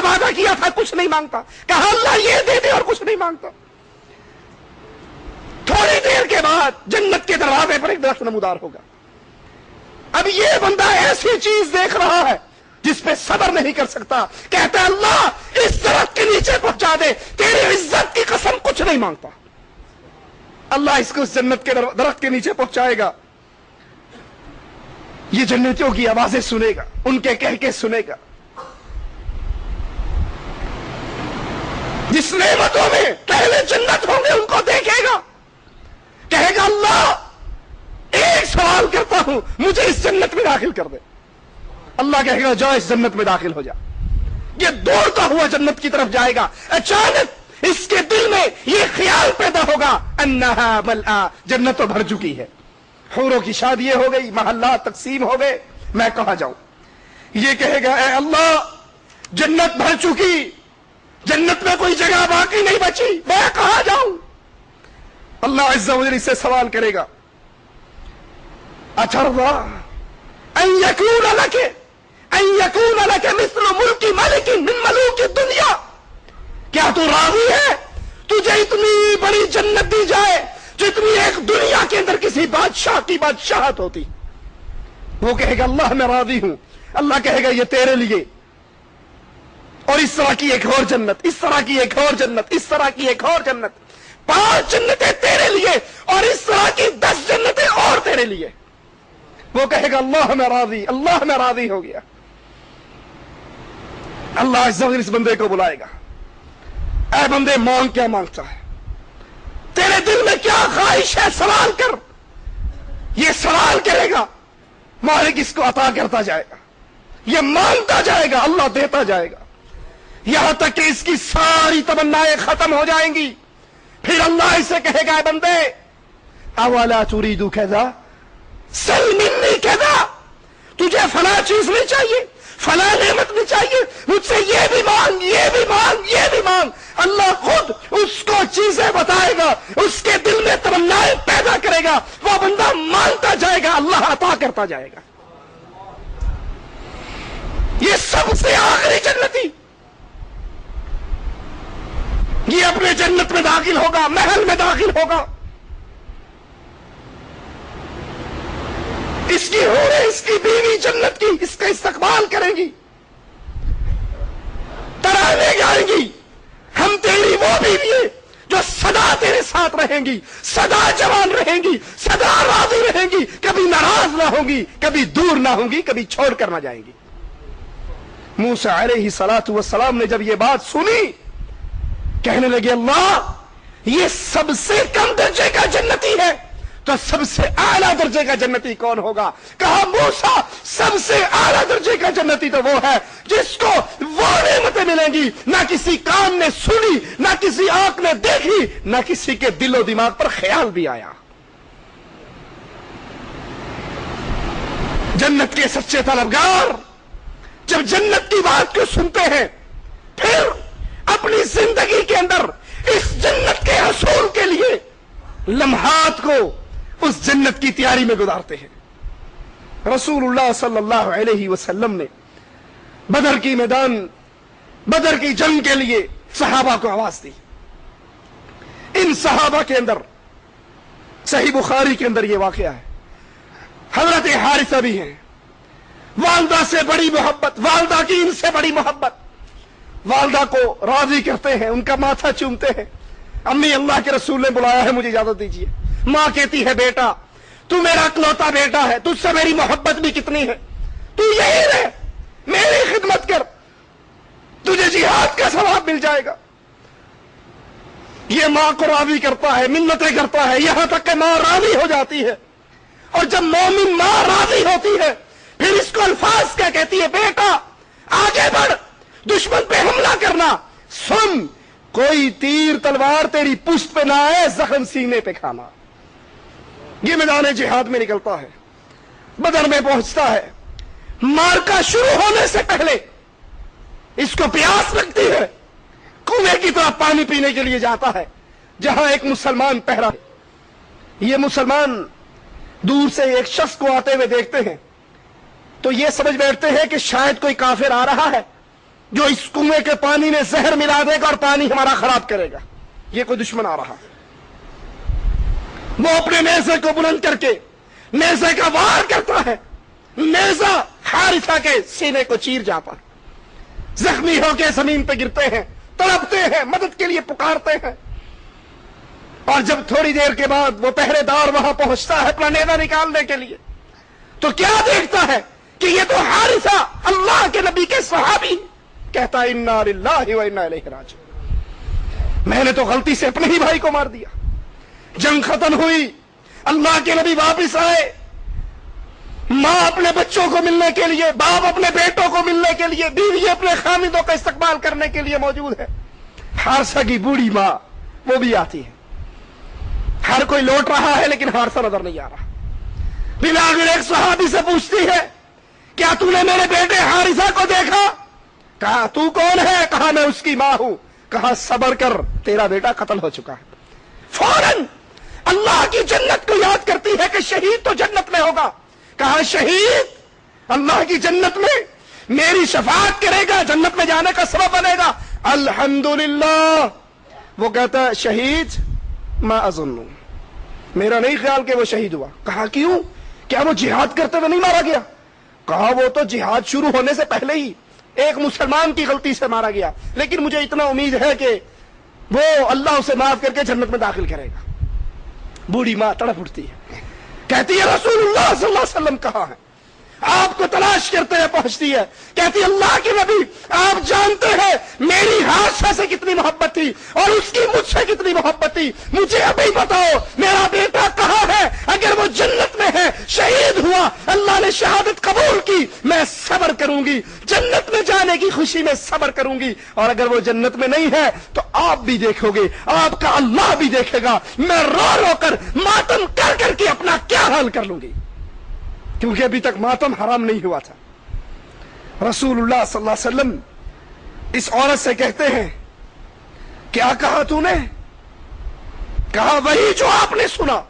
وعدہ کیا تھا کچھ نہیں مانگتا، کہا اللہ یہ دے دے اور کچھ نہیں مانگتا۔ تھوڑی دیر کے بعد جنت کے دروازے پر ایک درخت نمودار ہوگا۔ اب یہ بندہ ایسی چیز دیکھ رہا ہے جس پہ صبر نہیں کر سکتا، کہتا ہے اللہ اس درخت کے نیچے پہنچا دے، تیری عزت کی قسم کچھ نہیں مانگتا۔ اللہ اس کو اس جنت کے درخت کے نیچے پہنچائے گا، یہ جنتیوں کی آوازیں سنے گا، ان کے کہہ کے سنے گا۔ جس نعمتوں میں پہلے جنت ہوں گے ان کو دیکھے گا، کہے گا اللہ ایک سوال کرتا ہوں مجھے اس جنت میں داخل کر دے۔ اللہ کہے گا جاؤ اس جنت میں داخل ہو جا۔ یہ دوڑتا ہوا جنت کی طرف جائے گا، اچانک اس کے دل میں یہ خیال پیدا ہوگا انہا ملآ، جنت تو بھر چکی ہے، حوروں کی شادی ہو گئی، محلات تقسیم ہو گئے، میں کہاں جاؤں؟ یہ کہے گا اے اللہ جنت بھر چکی، جنت میں کوئی جگہ باقی نہیں بچی، میں کہاں جاؤں؟ اللہ عز و جل اس سے سوال کرے گا اچھا ان یکون لک مثل ملک ملک من ملوک الدنیا، کیا تو راضی ہے تجھے اتنی بڑی جنت دی جائے جتنی ایک دنیا کے اندر کسی بادشاہ کی بادشاہت ہوتی؟ وہ کہے گا اللہ میں راضی ہوں۔ اللہ کہے گا یہ تیرے لیے، اور اس طرح کی ایک اور جنت، اس طرح کی ایک اور جنت، اس طرح کی ایک اور جنت، 5 جنتیں تیرے لیے اور اس طرح کی 10 جنتیں اور تیرے لیے۔ وہ کہے گا اللہ میں راضی، اللہ میں راضی ہو گیا۔ اللہ عز و جل اس بندے کو بلائے گا، اے بندے مانگ کیا مانگتا ہے، تیرے دل میں کیا خواہش ہے سوال کر۔ یہ سوال کرے گا، مالک اس کو عطا کرتا جائے گا، یہ مانگتا جائے گا، اللہ دیتا جائے گا، یہاں تک کہ اس کی ساری تمنائیں ختم ہو جائیں گی۔ پھر اللہ اسے کہے گا اے بندے اولا تريد كذا سل مني كذا، تجھے فلاں چیز نہیں چاہیے، فلاں نعمت نہیں چاہیے، مجھ سے یہ بھی مانگ، یہ بھی مانگ، یہ بھی مانگ۔ اللہ خود اس کو چیزیں بتائے گا، اس کے دل میں تمنائیں پیدا کرے گا، وہ بندہ مانگتا جائے گا، اللہ عطا کرتا جائے گا۔ یہ سب سے آخری جنتی، یہ اپنے جنت میں داخل ہوگا، محل میں داخل ہوگا، اس کی حوریں، اس کی بیوی جنت کی اس کا استقبال کریں گی، ترانے گائیں گی، ہم تیری وہ بیوی ہیں جو سدا تیرے ساتھ رہیں گی، سدا جوان رہیں گی، سدا راضی رہیں گی، کبھی ناراض نہ ہوں گی، کبھی دور نہ ہوں گی، کبھی چھوڑ کر نہ جائیں گی۔ موسیٰ علیہ السلام نے جب یہ بات سنی کہنے لگے اللہ یہ سب سے کم درجے کا جنتی ہے تو سب سے اعلیٰ درجے کا جنتی کون ہوگا؟ کہا موسیٰ سب سے اعلیٰ درجے کا جنتی تو وہ ہے جس کو وہ نعمتیں ملیں گی نہ کسی کان نے سنی، نہ کسی آنکھ نے دیکھی، نہ کسی کے دل و دماغ پر خیال بھی آیا۔ جنت کے سچے طلبگار جب جنت کی بات کو سنتے ہیں پھر اپنی زندگی کے اندر اس جنت کے حصول کے لیے لمحات کو اس جنت کی تیاری میں گزارتے ہیں۔ رسول اللہ صلی اللہ علیہ وسلم نے بدر کی میدان، بدر کی جنگ کے لیے صحابہ کو آواز دی۔ ان صحابہ کے اندر صحیح بخاری کے اندر یہ واقعہ ہے، حضرت حارثہ بھی ہیں، والدہ سے بڑی محبت، والدہ کی ان سے بڑی محبت، والدہ کو راضی کرتے ہیں، ان کا ماتھا چومتے ہیں۔ امی اللہ کے رسول نے بلایا ہے، مجھے اجازت دیجیے۔ ماں کہتی ہے بیٹا تو میرا اکلوتا بیٹا ہے، تجھ سے میری محبت بھی کتنی ہے، تو یہی رہ، میری خدمت کر، تجھے جہاد کا ثواب مل جائے گا۔ یہ ماں کو راضی کرتا ہے، منتیں کرتا ہے، یہاں تک کہ ماں راضی ہو جاتی ہے۔ اور جب مومن ماں راضی ہوتی ہے پھر اس کو الفاظ کیا کہتی ہے؟ بیٹا آگے بڑھ، دشمن پہ حملہ کرنا، سن کوئی تیر تلوار تیری پشت پہ نہ آئے، زخم سینے پہ کھانا۔ یہ میدان جہاد میں نکلتا ہے، بدر میں پہنچتا ہے، مارکا شروع ہونے سے پہلے اس کو پیاس لگتی ہے، کنویں کی طرف پانی پینے کے لیے جاتا ہے جہاں ایک مسلمان پہرا ہے۔ یہ مسلمان دور سے ایک شخص کو آتے ہوئے دیکھتے ہیں تو یہ سمجھ بیٹھتے ہیں کہ شاید کوئی کافر آ رہا ہے، جو اس کنویں کے پانی میں زہر ملا دے گا اور پانی ہمارا خراب کرے گا. یہ کوئی دشمن آ رہا. وہ اپنے نیزے کو بلند کر کے نیزے کا وار کرتا ہے. نیزہ حارثہ کے سینے کو چیر جاتا. زخمی ہو کے زمین پہ گرتے ہیں, تڑپتے ہیں, مدد کے لیے پکارتے ہیں. اور جب تھوڑی دیر کے بعد وہ پہرے دار وہاں پہنچتا ہے اپنا نیزہ نکالنے کے لیے, تو کیا دیکھتا ہے کہ یہ تو حارثہ اللہ کے نبی کے صحابی. کہتا ہے انا للہ و انا الیہ راجعون. میں نے تو غلطی سے اپنے ہی بھائی کو مار دیا. جنگ ختم ہوئی, اللہ کے نبی واپس آئے, ماں اپنے بچوں کو ملنے کے لیے, باپ اپنے بیٹوں کو ملنے کے لیے, بیوی اپنے خامدوں کا استقبال کرنے کے لیے موجود ہے. حارثہ کی بوڑھی ماں وہ بھی آتی ہے. ہر کوئی لوٹ رہا ہے لیکن حارثہ نظر نہیں آ رہا. بلاغر ایک صحابی سے پوچھتی ہے کیا تو نے میرے بیٹے حارثہ کو دیکھا؟ کہا تو کون ہے؟ کہا میں اس کی ماں ہوں. کہا صبر کر, تیرا بیٹا قتل ہو چکا ہے. فوراً اللہ کی جنت کو یاد کرتی ہے کہ شہید تو جنت میں ہوگا. کہا شہید اللہ کی جنت میں میری شفاعت کرے گا, جنت میں جانے کا سبب بنے گا. الحمدللہ. وہ کہتا ہے شہید ما اظن, میرا نہیں خیال کہ وہ شہید ہوا. کہا کیوں؟ کیا وہ جہاد کرتے ہوئے نہیں مارا گیا؟ کہا وہ تو جہاد شروع ہونے سے پہلے ہی ایک مسلمان کی غلطی سے مارا گیا, لیکن مجھے اتنا امید ہے کہ وہ اللہ اسے معاف کر کے جنت میں داخل کرے گا. بوڑھی ماں تڑپ اٹھتی ہے, کہتی ہے رسول اللہ صلی اللہ علیہ وسلم کہاں ہے؟ آپ کو تلاش کرتے ہوئے پہنچتی ہے, کہتی اللہ کے نبی آپ جانتے ہیں میری حادثہ سے کتنی محبت تھی اور اس کی مجھ سے کتنی محبت تھی. مجھے ابھی بتاؤ میرا بیٹا کہاں ہے؟ اگر وہ جنت میں ہے, شہید ہوا, اللہ نے شہادت قبول کی, میں صبر کروں گی, جنت میں جانے کی خوشی میں صبر کروں گی. اور اگر وہ جنت میں نہیں ہے تو آپ بھی دیکھو گے, آپ کا اللہ بھی دیکھے گا. میں رو رو کر ماتم کر کر کے اپنا کیا حال کر لوں گی, کیونکہ ابھی تک ماتم حرام نہیں ہوا تھا. رسول اللہ صلی اللہ علیہ وسلم اس عورت سے کہتے ہیں کیا کہا تو نے؟ کہا وہی جو آپ نے سنا.